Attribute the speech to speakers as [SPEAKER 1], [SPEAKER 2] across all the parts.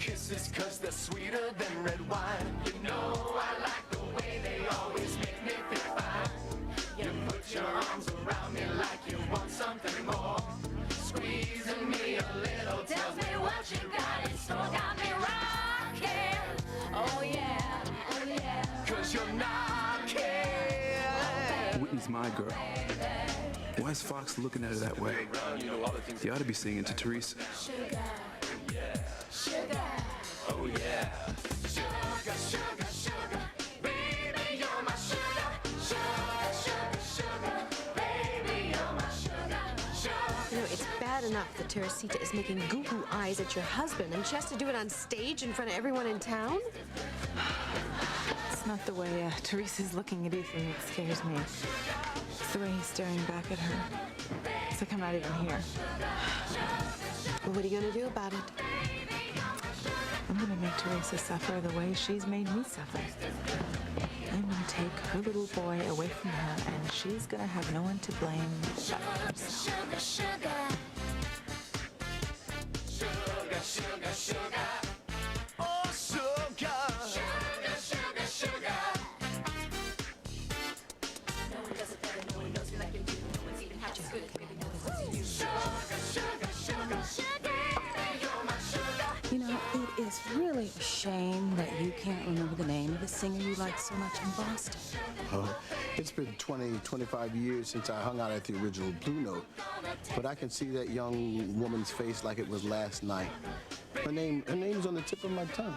[SPEAKER 1] kisses, 'cause they're sweeter than red wine. You know I like the way they always make me feel fine. You put your arms around me like you want something more. Squeezing me a little, tells me what you got in store. Got me rocking, oh yeah, 'cause you're knocking.
[SPEAKER 2] Whitney's my girl. Why is Fox looking at her that way? You ought to be singing to Teresa.
[SPEAKER 1] Sugar, sugar, oh yeah. Sugar, sugar, sugar, baby, you're my sugar. Sugar, sugar, sugar, baby, you're my sugar. Sugar.
[SPEAKER 3] You know, it's bad enough that Teresita is making goo-goo eyes at your husband, and she has to do it on stage in front of everyone in town?
[SPEAKER 4] It's not the way Teresa's looking at Ethan that scares me. It's the way he's staring back at her. It's like I'm not even here.
[SPEAKER 3] Well, what are you going to do about it?
[SPEAKER 4] I'm going to make Teresa suffer the way she's made me suffer. I'm going to take her little boy away from her, and she's going to have no one to blame but herself.
[SPEAKER 1] Sugar, sugar, sugar, sugar, sugar, oh sugar, sugar, sugar, sugar. No one does it better, no one knows me like you do. No one's even half as good as baby knows you. Sugar, sugar, sugar, sugar, you're my sugar.
[SPEAKER 5] You know, it is really a shame that you can't remember the name of the singer you liked so much in Boston.
[SPEAKER 6] Oh, it's been 20, 25 years since I hung out at the original Blue Note. But I can see that young woman's face like it was last night. Her name's on the tip of my tongue.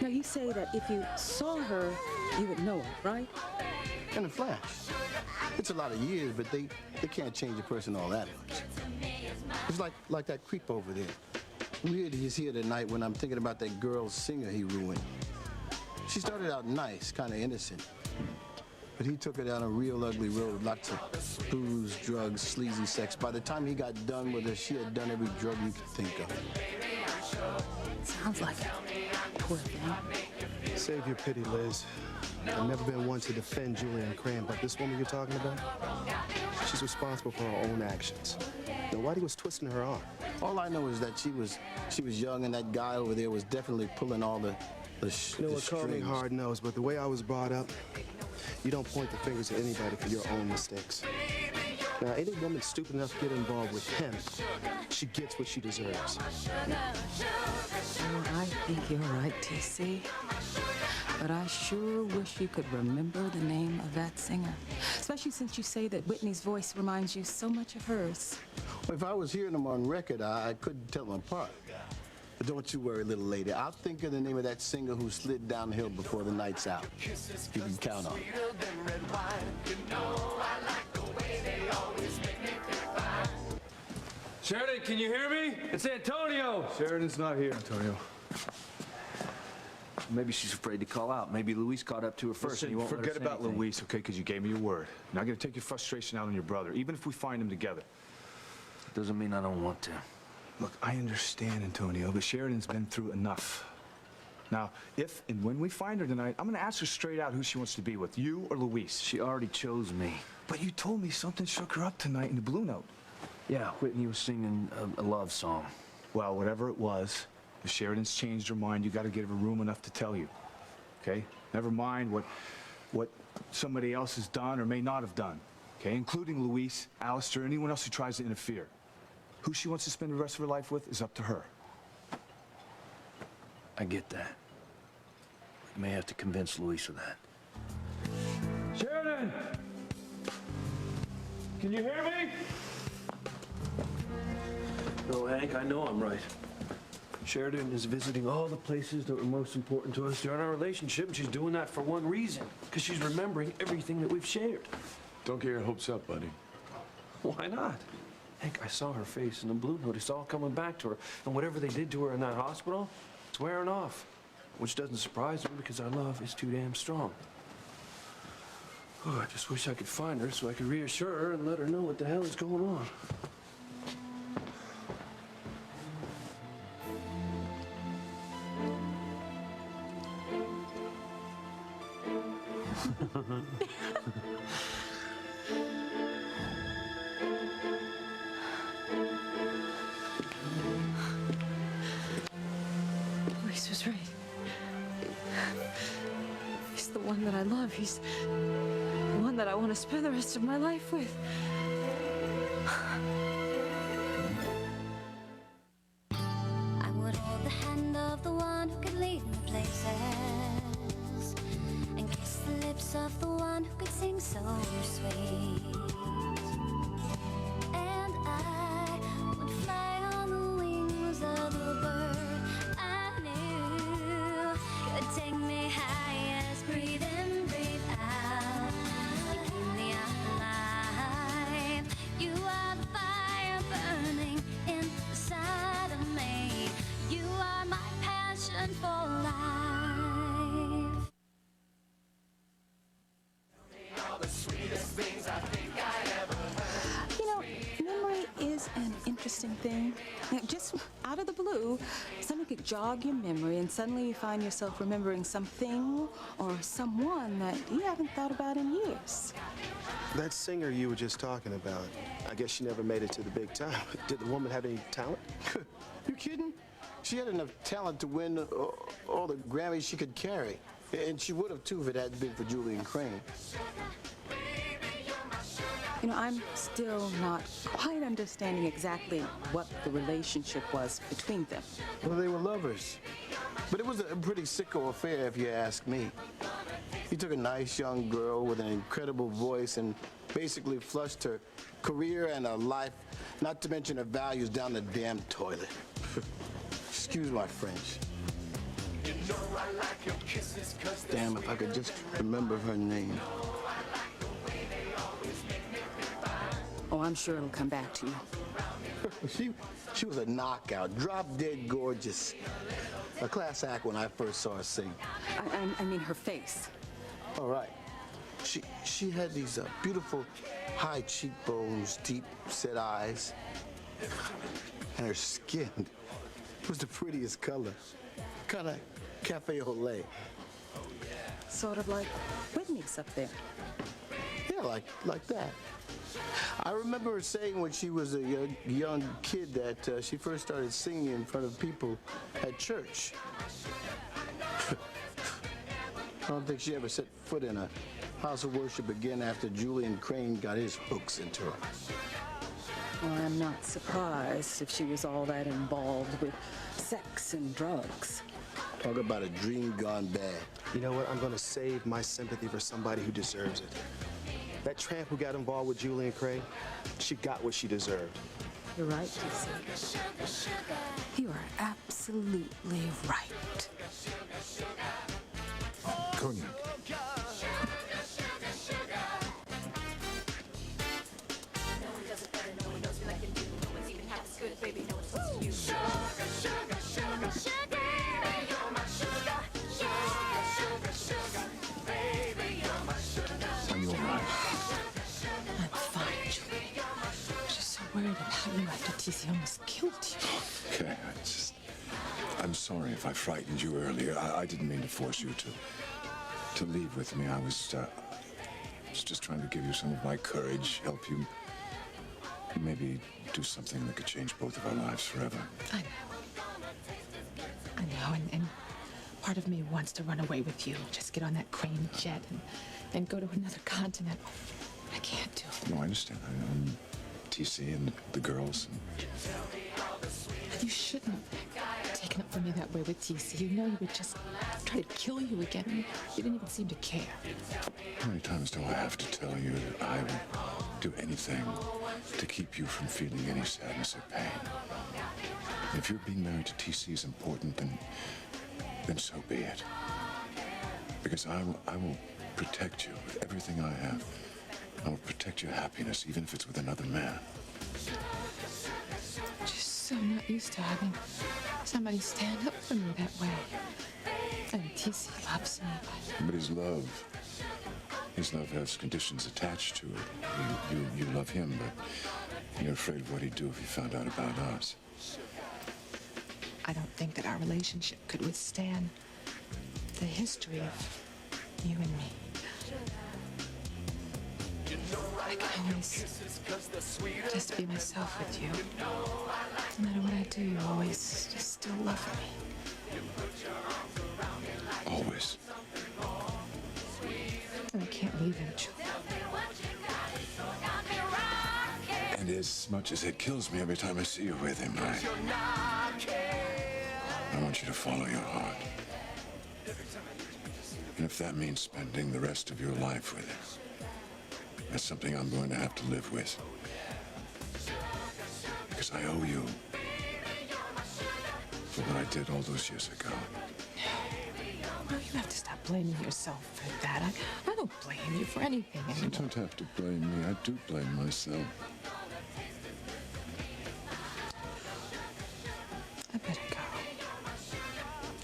[SPEAKER 5] Now, you say that if you saw her, you would know her, right?
[SPEAKER 6] In a flash. It's a lot of years, but they can't change a person all that much. It's like that creep over there. Weird he's here tonight when I'm thinking about that girl singer he ruined. She started out nice, kind of innocent. But he took her down a real ugly road, lots of booze, drugs, sleazy sex. By the time he got done with her, she had done every drug you could think of.
[SPEAKER 5] Sounds like it. Poor thing.
[SPEAKER 7] Save your pity, Liz. I've never been one to defend Julianne Cram, but this woman you're talking about, she's responsible for her own actions. Now, Whitey was twisting her arm.
[SPEAKER 6] All I know is that she was young, and that guy over there was definitely pulling all the
[SPEAKER 7] You know what, call me hard-nosed, but the way I was brought up, you don't point the fingers at anybody for your own mistakes. Now, any woman stupid enough to get involved with him, she gets what she deserves.
[SPEAKER 5] Oh, I think you're right, TC. But I sure wish you could remember the name of that singer. Especially since you say that Whitney's voice reminds you so much of hers.
[SPEAKER 6] Well, if I was hearing them on record, I couldn't tell them apart. But don't you worry, little lady. I'll think of the name of that singer who slid down the hill before the night's out. You can count on it.
[SPEAKER 8] Sheridan, can you hear me? It's Antonio.
[SPEAKER 2] Sheridan's not here, Antonio.
[SPEAKER 9] Maybe she's afraid to call out. Maybe Luis caught up to her first.
[SPEAKER 2] Listen,
[SPEAKER 9] and you won't
[SPEAKER 2] forget
[SPEAKER 9] let her say
[SPEAKER 2] about
[SPEAKER 9] anything.
[SPEAKER 2] Luis, okay? Because you gave me your word. Now I'm gonna take your frustration out on your brother, even if we find him together.
[SPEAKER 9] Doesn't mean I don't want to.
[SPEAKER 2] Look, I understand, Antonio, but Sheridan's been through enough. Now, if and when we find her tonight, I'm gonna ask her straight out who she wants to be with, you or Luis.
[SPEAKER 9] She already chose me.
[SPEAKER 2] But you told me something shook her up tonight in the Blue Note.
[SPEAKER 9] Yeah, Whitney was singing a love song.
[SPEAKER 2] Well, whatever it was, if Sheridan's changed her mind, you gotta give her room enough to tell you. Okay? Never mind what somebody else has done or may not have done. Okay? Including Luis, Alistair, anyone else who tries to interfere. Who she wants to spend the rest of her life with is up to her.
[SPEAKER 9] I get that. You may have to convince Luis of that.
[SPEAKER 8] Sheridan! Can you hear me?
[SPEAKER 9] No, Hank, I know I'm right. Sheridan is visiting all the places that were most important to us during our relationship, and she's doing that for one reason, because she's remembering everything that we've shared.
[SPEAKER 2] Don't get your hopes up, buddy.
[SPEAKER 9] Why not? Hank, I saw her face in the Blue Note. It's all coming back to her. And whatever they did to her in that hospital, it's wearing off. Which doesn't surprise me because our love is too damn strong. Oh, I just wish I could find her so I could reassure her and let her know what the hell is going on.
[SPEAKER 5] one that I love. He's the one that I want to spend the rest of my life with.
[SPEAKER 10] I would hold the hand of the one who could lead me places and kiss the lips of the one who could sing so sweet. And I would fly on the wings of the bird I knew could take me high as breathe in, breathe out. You keep me alive. You are the fire burning inside of me. You are my passion for life.
[SPEAKER 5] You know, memory is an interesting thing. You know, just out of the blue, something could jog your memory and suddenly you find yourself remembering something or someone that you haven't thought about in years.
[SPEAKER 7] That singer you were just talking about, I guess she never made it to the big time. Did the woman have any talent?
[SPEAKER 6] You kidding? She had enough talent to win all the Grammys she could carry. And she would have, too, if it hadn't been for Julian Crane.
[SPEAKER 5] You know, I'm still not quite understanding exactly what the relationship was between them.
[SPEAKER 6] Well, they were lovers. But it was a pretty sicko affair, if you ask me. He took a nice young girl with an incredible voice and basically flushed her career and her life, not to mention her values, down the damn toilet. Excuse my French. Damn, if I could just remember her name.
[SPEAKER 5] Oh, I'm sure it'll come back to you.
[SPEAKER 6] She was a knockout, drop-dead gorgeous. A class act when I first saw her sing.
[SPEAKER 5] I mean her face.
[SPEAKER 6] All right. She had these beautiful high cheekbones, deep set eyes. And her skin was the prettiest color. Kind of cafe au lait.
[SPEAKER 5] Sort of like Whitney's up there.
[SPEAKER 6] Yeah, like that. I remember her saying when she was a young kid that she first started singing in front of people at church. I don't think she ever set foot in a house of worship again after Julian Crane got his hooks into her.
[SPEAKER 5] Well, I'm not surprised if she was all that involved with sex and drugs.
[SPEAKER 6] Talk about a dream gone bad.
[SPEAKER 7] You know what? I'm going to save my sympathy for somebody who deserves it. That tramp who got involved with Julian Crane, she got what she deserved.
[SPEAKER 5] You're right, TC. You are absolutely right.
[SPEAKER 2] Cognac. Are you all right?
[SPEAKER 4] I'm fine, Julie. I'm just so worried about you after TC almost killed you.
[SPEAKER 11] Okay, I'm sorry if I frightened you earlier. I didn't mean to force you to leave with me. I was just trying to give you some of my courage, help you maybe do something that could change both of our lives forever.
[SPEAKER 4] I know, and part of me wants to run away with you, just get on that Crane jet and go to another continent. I can't do it.
[SPEAKER 11] No, I understand. I'm TC and the girls.
[SPEAKER 4] You shouldn't have taken up for me that way with TC. You know he would just try to kill you again. You didn't even seem to care.
[SPEAKER 11] How many times do I have to tell you that I would do anything to keep you from feeling any sadness or pain? And if you're being married to TC is important, then so be it. Because I will protect you with everything I have. I will protect your happiness, even if it's with another man.
[SPEAKER 4] Just so not used to having somebody stand up for me that way. And TC loves me.
[SPEAKER 11] But his love has conditions attached to it. You love him, but you're afraid of what he'd do if he found out about us.
[SPEAKER 4] I don't think that our relationship could withstand the history of you and me. I can always just be myself with you. No matter what I do, you always just still love me.
[SPEAKER 11] Always.
[SPEAKER 4] believe him, Julia.
[SPEAKER 11] And as much as it kills me every time I see you with him, I want you to follow your heart. And if that means spending the rest of your life with him, that's something I'm going to have to live with. Because I owe you for what I did all those years ago.
[SPEAKER 4] No, you have to stop blaming yourself for that. I don't blame you for anything
[SPEAKER 11] You
[SPEAKER 4] anymore.
[SPEAKER 11] don't have to blame me. I do blame myself.
[SPEAKER 4] I better go.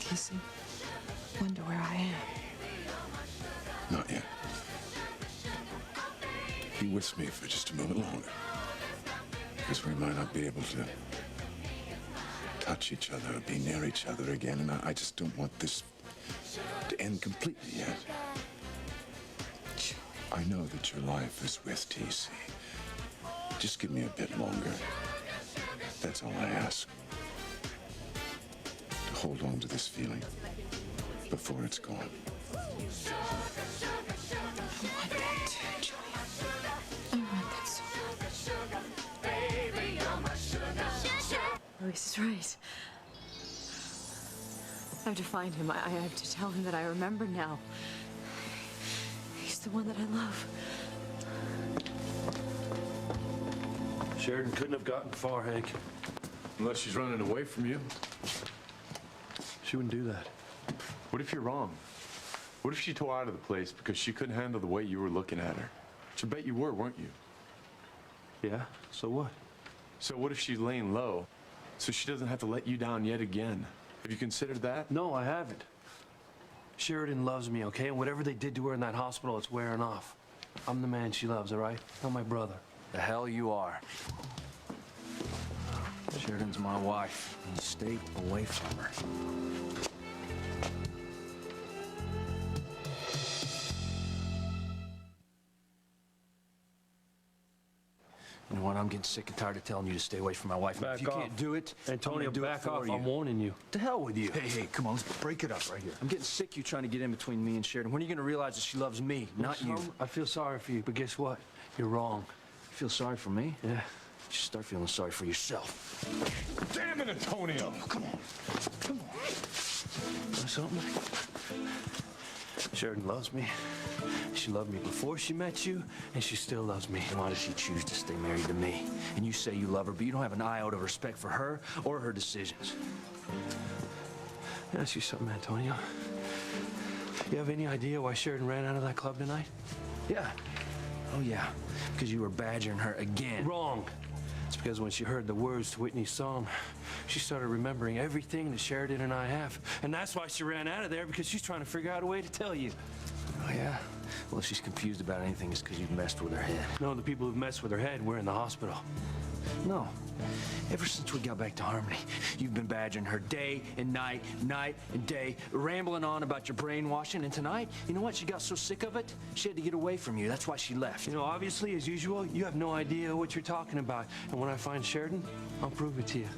[SPEAKER 4] TC, wonder where I am.
[SPEAKER 11] Not yet. Be with me for just a moment longer. Because we might not be able to touch each other or be near each other again, and I just don't want this to end completely yet. I know that your life is with TC. Just give me a bit longer. That's all I ask. To hold on to this feeling before it's gone.
[SPEAKER 4] I want that too, Julia. I want that so much.
[SPEAKER 3] Luis is right. I have to find him. I have to tell him that I remember now. He's the one that I love.
[SPEAKER 9] Sheridan couldn't have gotten far, Hank.
[SPEAKER 12] Unless she's running away from you.
[SPEAKER 9] She wouldn't do that.
[SPEAKER 12] What if you're wrong? What if she tore out of the place because she couldn't handle the way you were looking at her? Which I bet you were, weren't you?
[SPEAKER 9] Yeah, so what?
[SPEAKER 12] So what if she's laying low so she doesn't have to let you down yet again? Have you considered that?
[SPEAKER 9] No, I haven't. Sheridan loves me, okay? And whatever they did to her in that hospital, it's wearing off. I'm the man she loves, all right? Not my brother.
[SPEAKER 13] The hell you are. Sheridan's my wife. And stay away from her. You know what? I'm getting sick and tired of telling you to stay away from my wife.
[SPEAKER 9] Back
[SPEAKER 13] If you
[SPEAKER 9] off.
[SPEAKER 13] can't do it,
[SPEAKER 9] Antonio,
[SPEAKER 13] I'm gonna do
[SPEAKER 9] back
[SPEAKER 13] it for
[SPEAKER 9] off.
[SPEAKER 13] you.
[SPEAKER 9] I'm warning you.
[SPEAKER 13] To hell with you.
[SPEAKER 2] Hey, come on, let's break it up right here.
[SPEAKER 13] I'm getting sick of you trying to get in between me and Sheridan. When are you going to realize that she loves me, not you?
[SPEAKER 9] I feel sorry for you, but guess what? You're wrong.
[SPEAKER 13] You feel sorry for me?
[SPEAKER 9] Yeah.
[SPEAKER 13] You should start feeling sorry for yourself.
[SPEAKER 12] Damn it, Antonio!
[SPEAKER 13] Come on. Come on.
[SPEAKER 9] Want something? Sheridan loves me. She loved me before she met you, and she still loves me.
[SPEAKER 13] Why does she choose to stay married to me? And you say you love her, but you don't have an iota of respect for her or her decisions.
[SPEAKER 9] Let me ask you something, Antonio. You have any idea why Sheridan ran out of that club tonight?
[SPEAKER 13] Yeah. Oh, yeah. Because you were badgering her again.
[SPEAKER 9] Wrong. It's because when she heard the words to Whitney's song, she started remembering everything that Sheridan and I have. And that's why she ran out of there, because she's trying to figure out a way to tell you.
[SPEAKER 13] Oh, yeah? Well, if she's confused about anything, it's because you've messed with her head.
[SPEAKER 9] No, the people who've messed with her head, we're in the hospital.
[SPEAKER 13] No. Ever since we got back to Harmony, you've been badgering her day and night and day, rambling on about your brainwashing. And tonight, you know what? She got so sick of it, she had to get away from you. That's why she left.
[SPEAKER 9] You know, obviously, as usual, you have no idea what you're talking about. And when I find Sheridan, I'll prove it to you.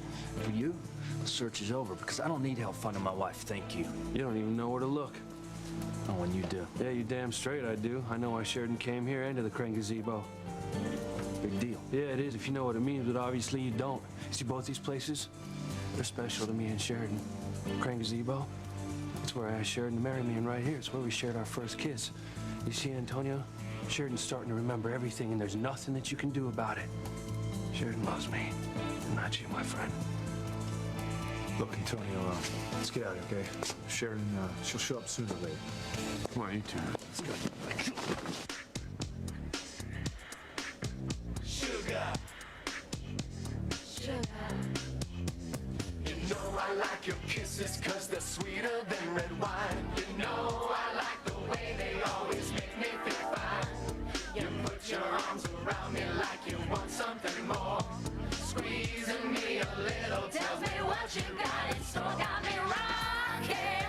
[SPEAKER 13] For you, the search is over because I don't need help finding my wife. Thank you.
[SPEAKER 9] You don't even know where to look.
[SPEAKER 13] Oh, and you do.
[SPEAKER 9] Yeah, you damn straight I do. I know why Sheridan came here and to the Crane Gazebo.
[SPEAKER 13] Big deal.
[SPEAKER 9] Yeah, it is if you know what it means, but obviously you don't. See, both these places, they're special to me and Sheridan. Crane Gazebo, it's where I asked Sheridan to marry me, and right here, it's where we shared our first kiss. You see, Antonio, Sheridan's starting to remember everything, and there's nothing that you can do about it. Sheridan loves me, and not you, my friend.
[SPEAKER 2] Look, Antonio, let's get out of here, okay? Sheridan, she'll show up sooner or later.
[SPEAKER 12] Come on, you two.
[SPEAKER 2] Let's go.
[SPEAKER 1] Sugar. Sugar. You know I like your kisses 'cause they're sweeter than red wine. You know I like the way they always make me feel fine. You put your arms around me like you want something more. Squeezing me a little, tell me what you got in store. Got me rocking.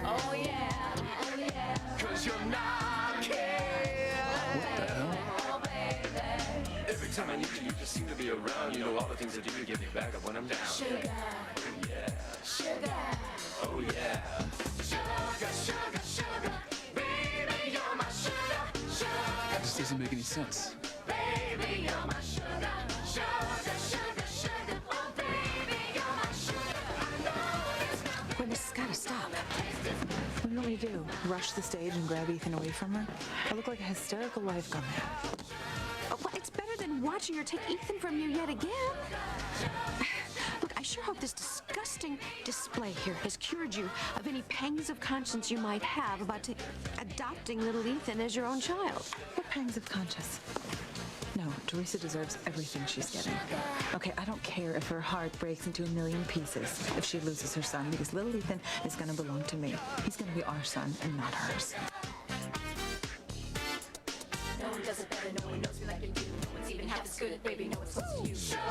[SPEAKER 1] Oh yeah, oh yeah. 'Cause you're knocking. What the hell? Oh baby.
[SPEAKER 9] Every time I need you, you just seem to be around. You know all the things I do to get me back up when I'm down.
[SPEAKER 1] Sugar.
[SPEAKER 9] Yeah.
[SPEAKER 1] Sugar.
[SPEAKER 9] Oh, yeah.
[SPEAKER 1] Sugar, sugar, sugar. Baby, you're my sugar, sugar.
[SPEAKER 5] sense.
[SPEAKER 1] Baby, you're my sugar, sugar, sugar, sugar. Oh, baby, you're my sugar. I know there's nothing.
[SPEAKER 3] Gwen, this has got to stop.
[SPEAKER 4] What do you want me to do? Rush the stage and grab Ethan away from her? I look like a hysterical wife gone mad.
[SPEAKER 3] Oh, well, it's better than watching her take Ethan from you yet again. Look, I sure hope this disgusting display here has cured you of any pangs of conscience you might have about adopting little Ethan as your own child.
[SPEAKER 4] What pangs of conscience? No, Teresa deserves everything she's getting. Okay, I don't care if her heart breaks into a million pieces if she loses her son, because little Ethan is going to belong to me. He's going to be our son and not hers.
[SPEAKER 10] No one does it better, no one knows me like you do. No one's even half as good at baby, no one's close to you.
[SPEAKER 1] Sugar,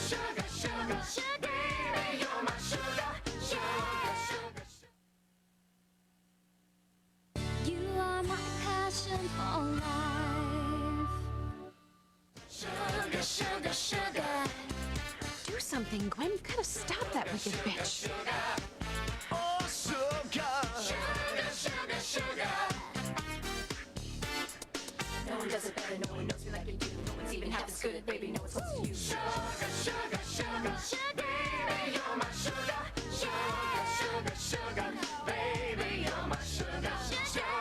[SPEAKER 1] sugar, sugar, sugar. Baby, you're my sugar, sugar, sugar, sugar.
[SPEAKER 10] You are my passion for life.
[SPEAKER 1] Sugar, sugar, sugar.
[SPEAKER 3] Do something, Gwen. You've got to stop that wicked bitch.
[SPEAKER 1] Oh, sugar. Sugar, sugar, sugar.
[SPEAKER 10] No one does it better, no one knows me like you do. No one's even half as good at baby, no one's close to you.
[SPEAKER 1] Sugar, sugar, sugar, sugar. Baby, you're my sugar, sugar, sugar, sugar. Baby, you're my sugar, sugar,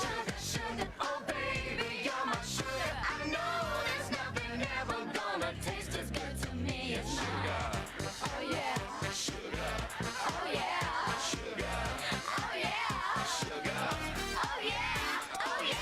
[SPEAKER 1] sugar, sugar. Oh, baby, you're my sugar. I know there's nothing ever gonna taste as good to me as sugar. Oh yeah, sugar. Oh yeah, sugar. Oh yeah, sugar. Oh yeah, oh yeah.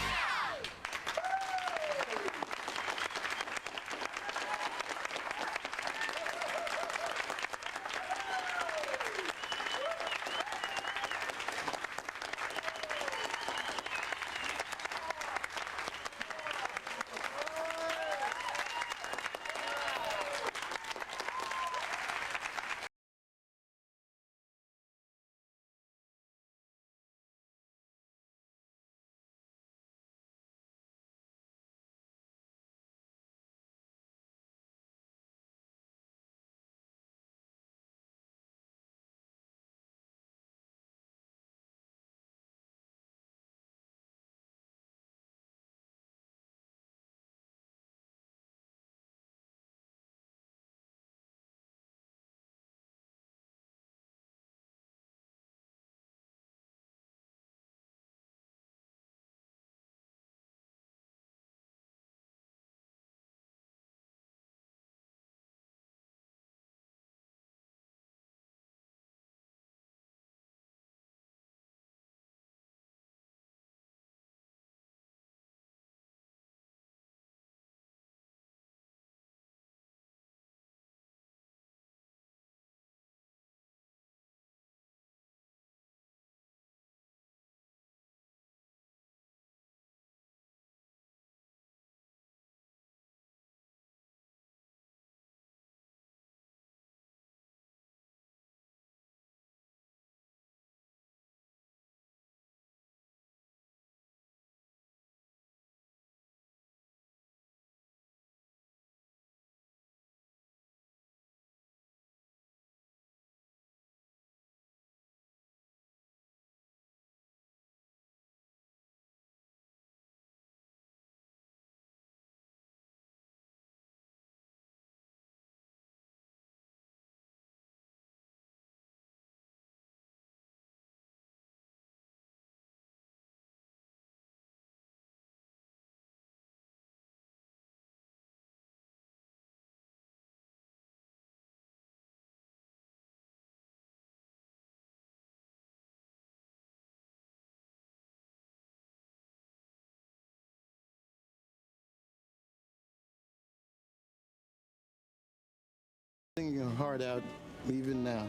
[SPEAKER 6] Singing your heart out even now.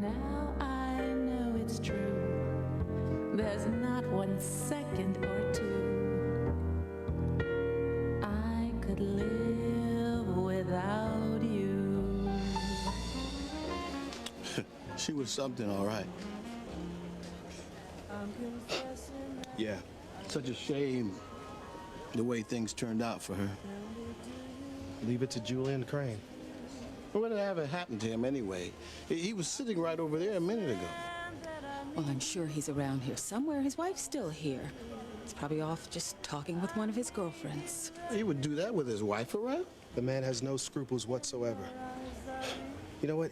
[SPEAKER 4] Now I know it's true. There's not one second or two I could live without you.
[SPEAKER 6] She was something, all right. Yeah, such a shame the way things turned out for her.
[SPEAKER 7] Leave it to Julian Crane.
[SPEAKER 6] Well, whatever happened to him anyway? He was sitting right over there a minute ago.
[SPEAKER 5] Well, I'm sure he's around here somewhere. His wife's still here. He's probably off just talking with one of his girlfriends.
[SPEAKER 6] He would do that with his wife around?
[SPEAKER 7] The man has no scruples whatsoever. You know what?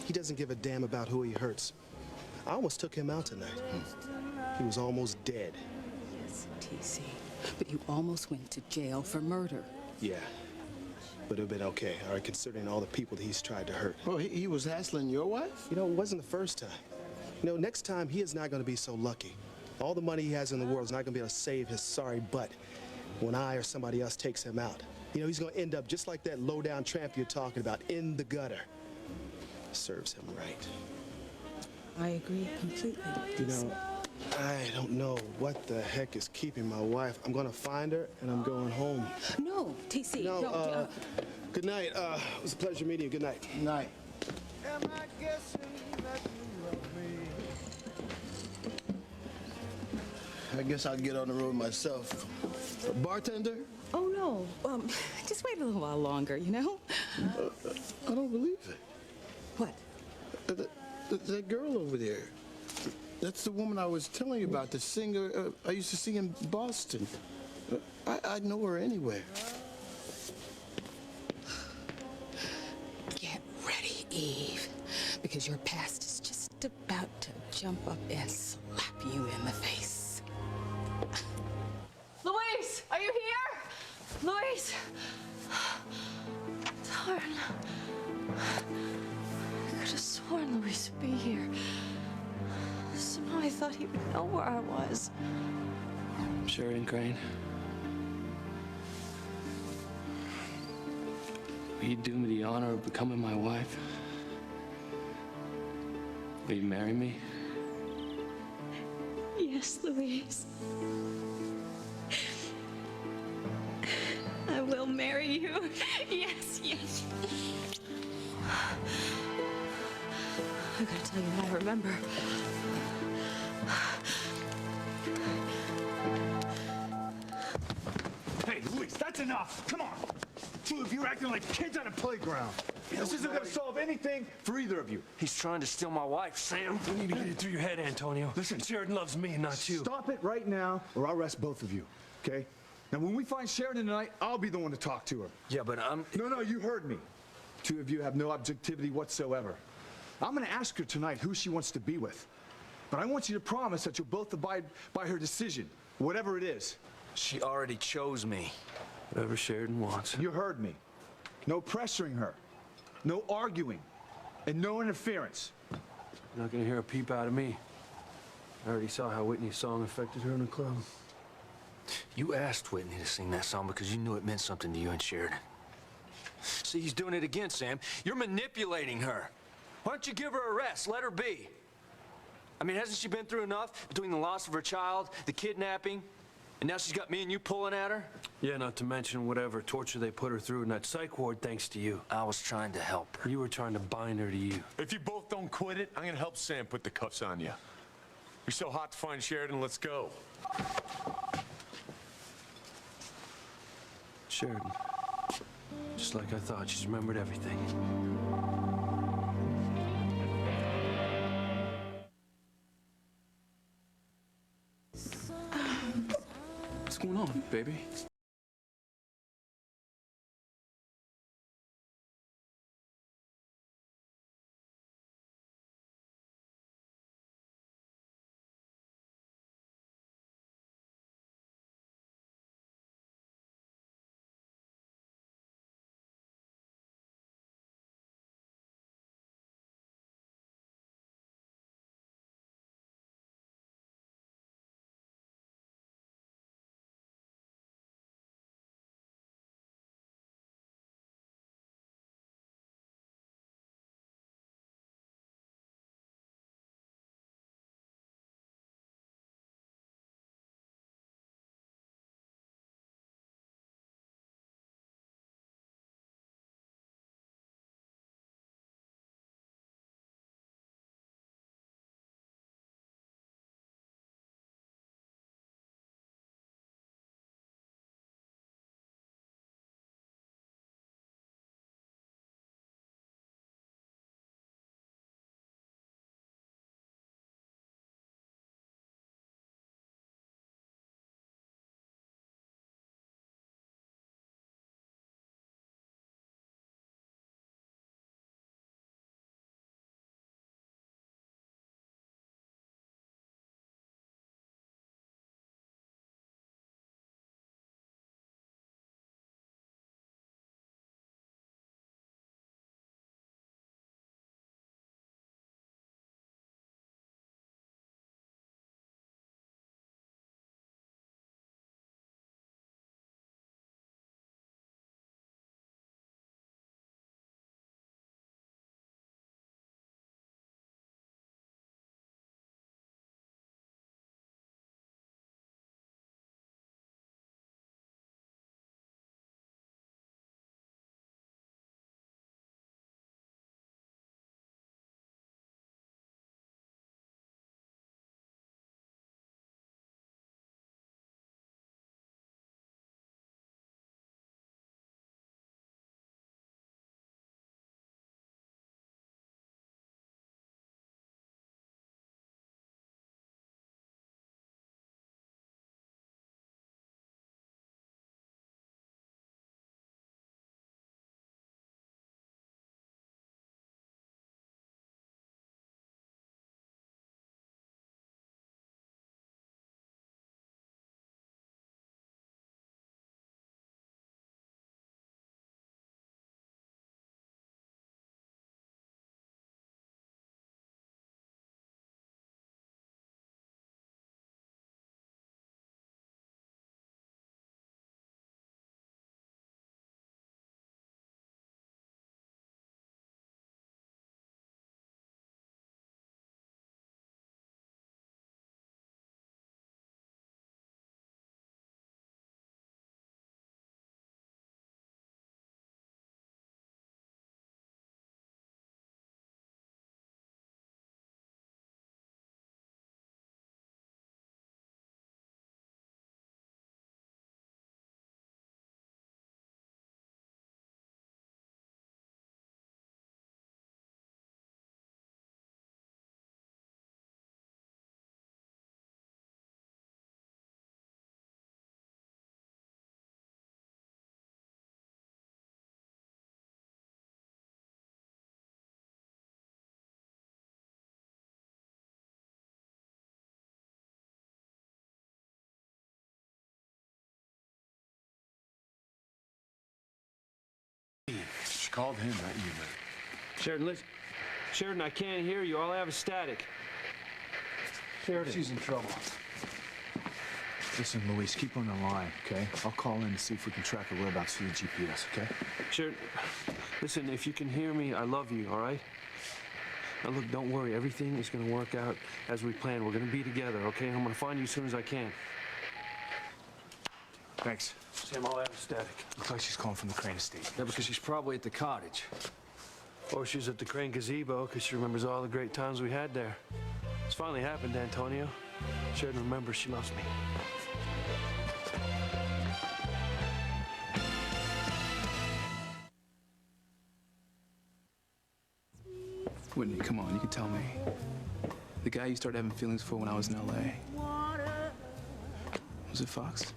[SPEAKER 7] He doesn't give a damn about who he hurts. I almost took him out tonight. He was almost dead.
[SPEAKER 5] Yes, TC. But you almost went to jail for murder.
[SPEAKER 7] Yeah. But it would have been okay, all right, considering all the people that he's tried to hurt.
[SPEAKER 6] Oh, he was hassling your wife?
[SPEAKER 7] You know, it wasn't the first time. You know, next time, he is not going to be so lucky. All the money he has in the world is not going to be able to save his sorry butt when I or somebody else takes him out. You know, he's going to end up just like that low-down tramp you're talking about, in the gutter. Serves him right.
[SPEAKER 5] I agree completely.
[SPEAKER 7] You know, I don't know what the heck is keeping my wife. I'm going to find her, and I'm going home.
[SPEAKER 5] No, TC,
[SPEAKER 7] No,
[SPEAKER 5] don't.
[SPEAKER 7] good night. It was a pleasure meeting you. Good night.
[SPEAKER 6] Night.
[SPEAKER 1] Am I guessing that you love me?
[SPEAKER 6] I guess I'll get on the road myself. Bartender?
[SPEAKER 5] Oh, no. Just wait a little while longer, you know?
[SPEAKER 6] I don't believe it.
[SPEAKER 5] What?
[SPEAKER 6] That girl over there. That's the woman I was telling you about, the singer I used to see in Boston. I know her anywhere.
[SPEAKER 5] Get ready, Eve, because your past is just about to jump up and slap you in the face.
[SPEAKER 3] Louise, are you here? Louise! Darn. I could have sworn Louise would be here. Somehow I thought he would know where I was.
[SPEAKER 9] Sheridan Crane. Will you do me the honor of becoming my wife? Will you marry me?
[SPEAKER 3] Yes, Louise. I will marry you. Yes, yes. I gotta tell you what I remember.
[SPEAKER 2] Hey, Louise, that's enough. Come on. Two of you are acting like kids on a playground. This isn't going to solve anything for either of you.
[SPEAKER 13] He's trying to steal my wife, Sam. You need to get it through your head, Antonio.
[SPEAKER 2] Listen.
[SPEAKER 13] Sheridan loves me, not you.
[SPEAKER 2] Stop it right now, or I'll arrest both of you, okay? Now, when we find Sheridan tonight, I'll be the one to talk to her.
[SPEAKER 13] Yeah, but I'm...
[SPEAKER 2] No, you heard me. Two of you have no objectivity whatsoever. I'm going to ask her tonight who she wants to be with. But I want you to promise that you'll both abide by her decision, whatever it is.
[SPEAKER 13] She already chose me. Whatever Sheridan wants.
[SPEAKER 2] You heard me. No pressuring her. No arguing. And no interference.
[SPEAKER 9] You're not gonna hear a peep out of me. I already saw how Whitney's song affected her in the club.
[SPEAKER 13] You asked Whitney to sing that song because you knew it meant something to you and Sheridan. See, he's doing it again, Sam. You're manipulating her. Why don't you give her a rest? Let her be. I mean, hasn't she been through enough between the loss of her child, the kidnapping, and now she's got me and you pulling at her?
[SPEAKER 9] Yeah, not to mention whatever torture they put her through in that psych ward thanks to you.
[SPEAKER 13] I was trying to help her.
[SPEAKER 9] You were trying to bind her to you.
[SPEAKER 12] If you both don't quit it, I'm gonna help Sam put the cuffs on you. You're so hot to find Sheridan, let's go.
[SPEAKER 9] Sheridan. Just like I thought, she's remembered everything. What's going on, baby?
[SPEAKER 12] She called him, not you, man.
[SPEAKER 9] Sheridan, listen. Sheridan, I can't hear you. All I have is static. Sheridan.
[SPEAKER 2] She's in trouble. Listen, Luis, keep on the line, okay? I'll call in and see if we can track her whereabouts through the GPS, okay?
[SPEAKER 9] Sheridan, listen, if you can hear me, I love you, all right? Now, look, don't worry. Everything is going to work out as we planned. We're going to be together, okay? I'm going to find you as soon as I can.
[SPEAKER 2] Thanks.
[SPEAKER 9] Sam, all I have is static.
[SPEAKER 2] Looks like she's calling from the Crane estate.
[SPEAKER 13] Yeah, because she's probably at the cottage.
[SPEAKER 9] Or she's at the Crane gazebo because she remembers all the great times we had there. It's finally happened, Antonio. Sheridan remembers she loves me.
[SPEAKER 14] Whitney, come on, you can tell me. The guy you started having feelings for when I was in L.A. Was it Fox?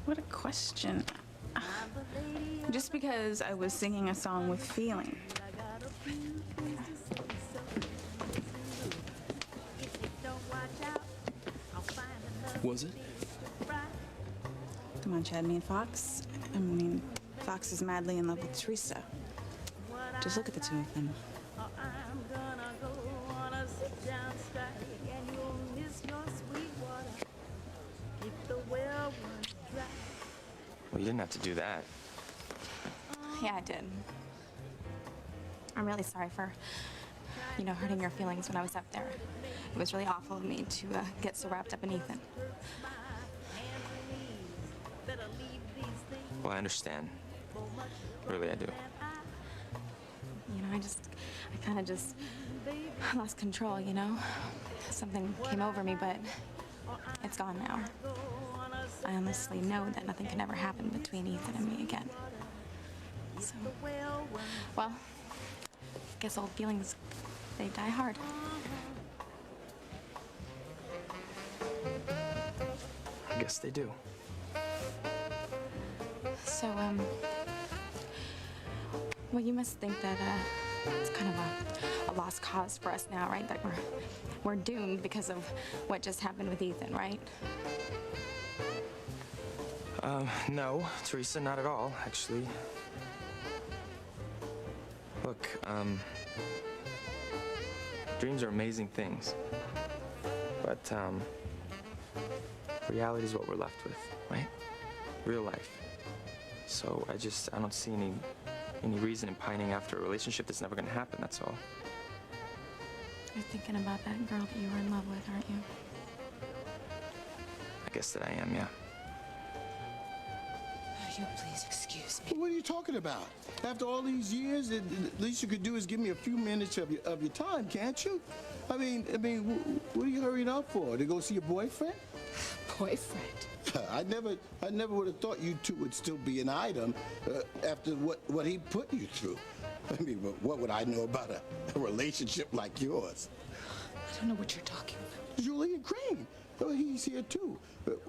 [SPEAKER 15] What a question. Just because I was singing a song with feeling.
[SPEAKER 14] Was it?
[SPEAKER 15] Come on, Chad, me and Fox. I mean, Fox is madly in love with Teresa. Just look at the two of them.
[SPEAKER 16] Well, you didn't have to do that.
[SPEAKER 3] Yeah, I did. I'm really sorry for, hurting your feelings when I was up there. It was really awful of me to get so wrapped up in Ethan.
[SPEAKER 16] Well, I understand. Really, I do.
[SPEAKER 3] I kind of just lost control, Something came over me, but it's gone now. I honestly know that nothing can ever happen between Ethan and me again. So, well, I guess old feelings, they die hard.
[SPEAKER 14] I guess they do.
[SPEAKER 3] So, well, you must think that, it's kind of a lost cause for us now, right? That we're doomed because of what just happened with Ethan, right?
[SPEAKER 16] No, Teresa, not at all, actually. Look, dreams are amazing things. But, reality is what we're left with, right? Real life. So I don't see any reason in pining after a relationship that's never gonna happen, that's all.
[SPEAKER 3] You're thinking about that girl that you were in love with, aren't you?
[SPEAKER 16] I guess that I am, yeah.
[SPEAKER 3] Will you please excuse me?
[SPEAKER 6] What are you talking about? After all these years, the least you could do is give me a few minutes of your time, can't you? I mean, what are you hurrying up for? To go see your boyfriend?
[SPEAKER 5] Boyfriend?
[SPEAKER 6] I never would have thought you two would still be an item after what he put you through. I mean, what would I know about a relationship like yours?
[SPEAKER 5] I don't know what you're talking about.
[SPEAKER 6] Julian Crane. Oh, he's here too,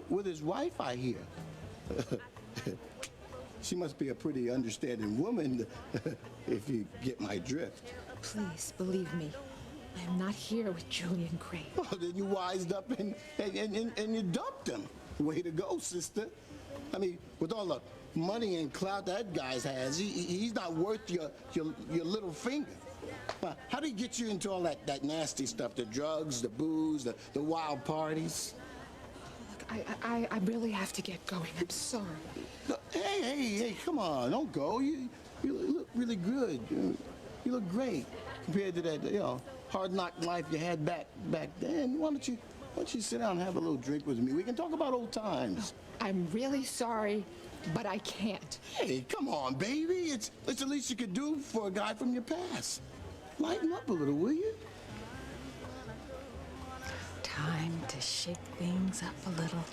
[SPEAKER 6] with his wife, I hear. She must be a pretty understanding woman, if you get my drift.
[SPEAKER 5] Please, believe me. I am not here with Julian Crane.
[SPEAKER 6] Well, then you wised up and you dumped him. Way to go, sister. I mean, with all the money and clout that guy has, he's not worth your little finger. How did he get you into all that nasty stuff? The drugs, the booze, the wild parties?
[SPEAKER 5] Look, I really have to get going. I'm sorry.
[SPEAKER 6] Hey, come on, don't go. You look really good. You look great compared to that, hard knock life you had back then. Why don't you sit down and have a little drink with me? We can talk about old times.
[SPEAKER 5] I'm really sorry, but I can't.
[SPEAKER 6] Hey, come on, baby. It's the least you could do for a guy from your past. Lighten up a little, will you?
[SPEAKER 4] Time to shake things up a little.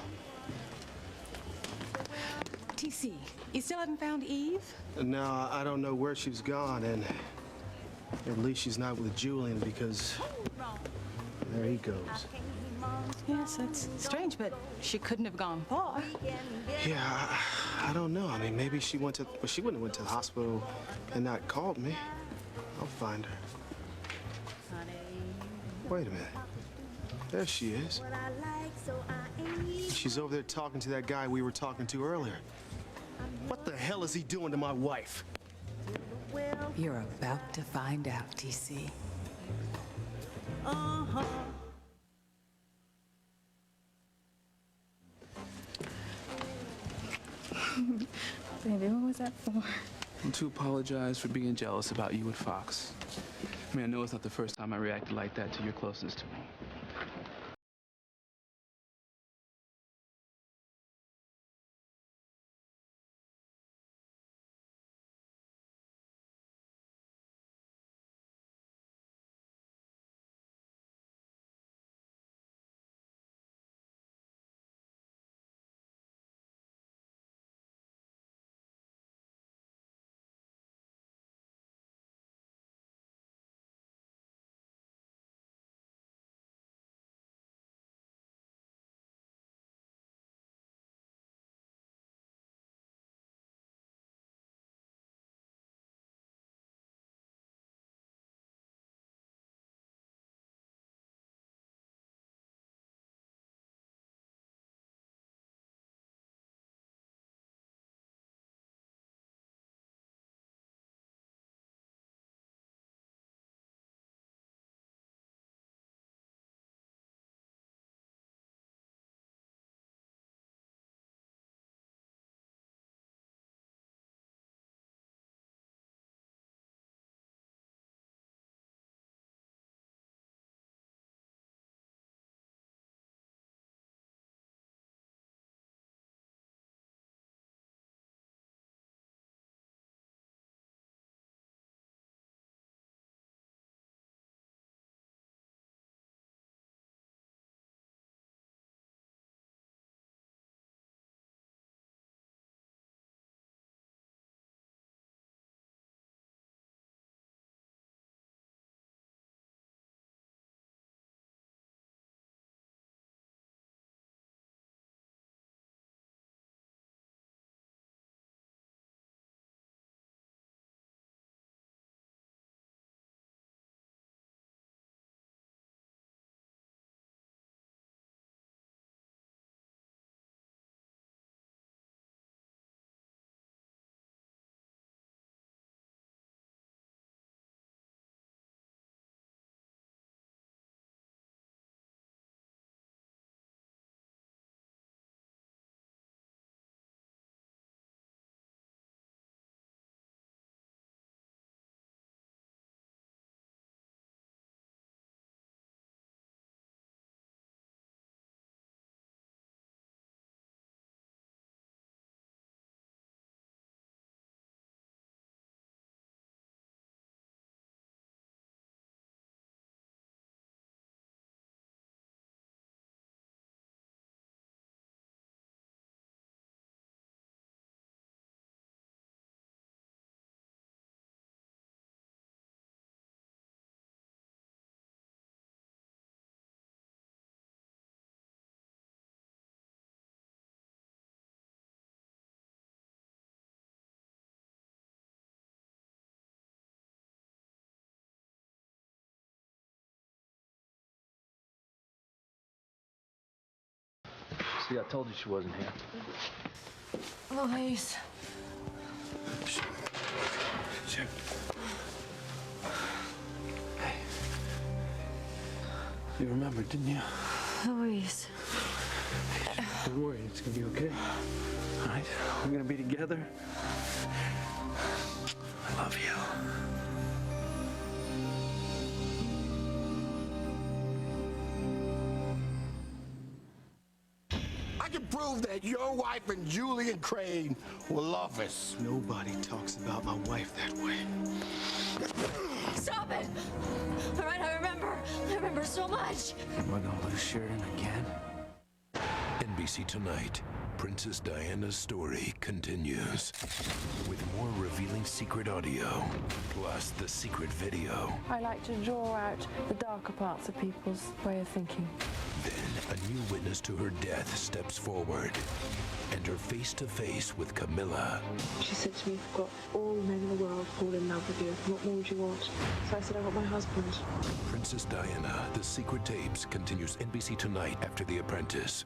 [SPEAKER 4] TC, you still haven't found Eve?
[SPEAKER 7] No, I don't know where she's gone, and at least she's not with Julian because there he goes.
[SPEAKER 4] Yes, that's strange, but she couldn't have gone far.
[SPEAKER 7] Yeah, I don't know. I mean, maybe she went to, well, she wouldn't have went to the hospital and not called me. I'll find her. Wait a minute. There she is. She's over there talking to that guy we were talking to earlier. What the hell is he doing to my wife?
[SPEAKER 5] You're about to find out, TC.
[SPEAKER 15] Baby, what was that for?
[SPEAKER 14] To apologize for being jealous about you with Fox. I mean, I know it's not the first time I reacted like that to your closeness to me.
[SPEAKER 13] See, I told you she wasn't here.
[SPEAKER 3] Louise.
[SPEAKER 13] Sure. Hey. You remembered, didn't you?
[SPEAKER 3] Louise.
[SPEAKER 13] Don't worry, it's gonna be okay. All right? We're gonna be together. I love you.
[SPEAKER 6] I can prove that your wife and Julian Crane were lovers.
[SPEAKER 7] Nobody talks about my wife that way.
[SPEAKER 3] Stop it! All right, I remember so much.
[SPEAKER 13] Am I gonna lose Sheridan again?
[SPEAKER 17] NBC Tonight, Princess Diana's story continues. With more revealing secret audio, plus the secret video.
[SPEAKER 18] I like to draw out the darker parts of people's way of thinking.
[SPEAKER 17] Then a new witness to her death steps forward, and her face-to-face with Camilla.
[SPEAKER 18] She said to me, "You've got all the men in the world fall in love with you. What more would you want?" So I said, "I got my husband."
[SPEAKER 17] Princess Diana, The Secret Tapes continues NBC Tonight after The Apprentice.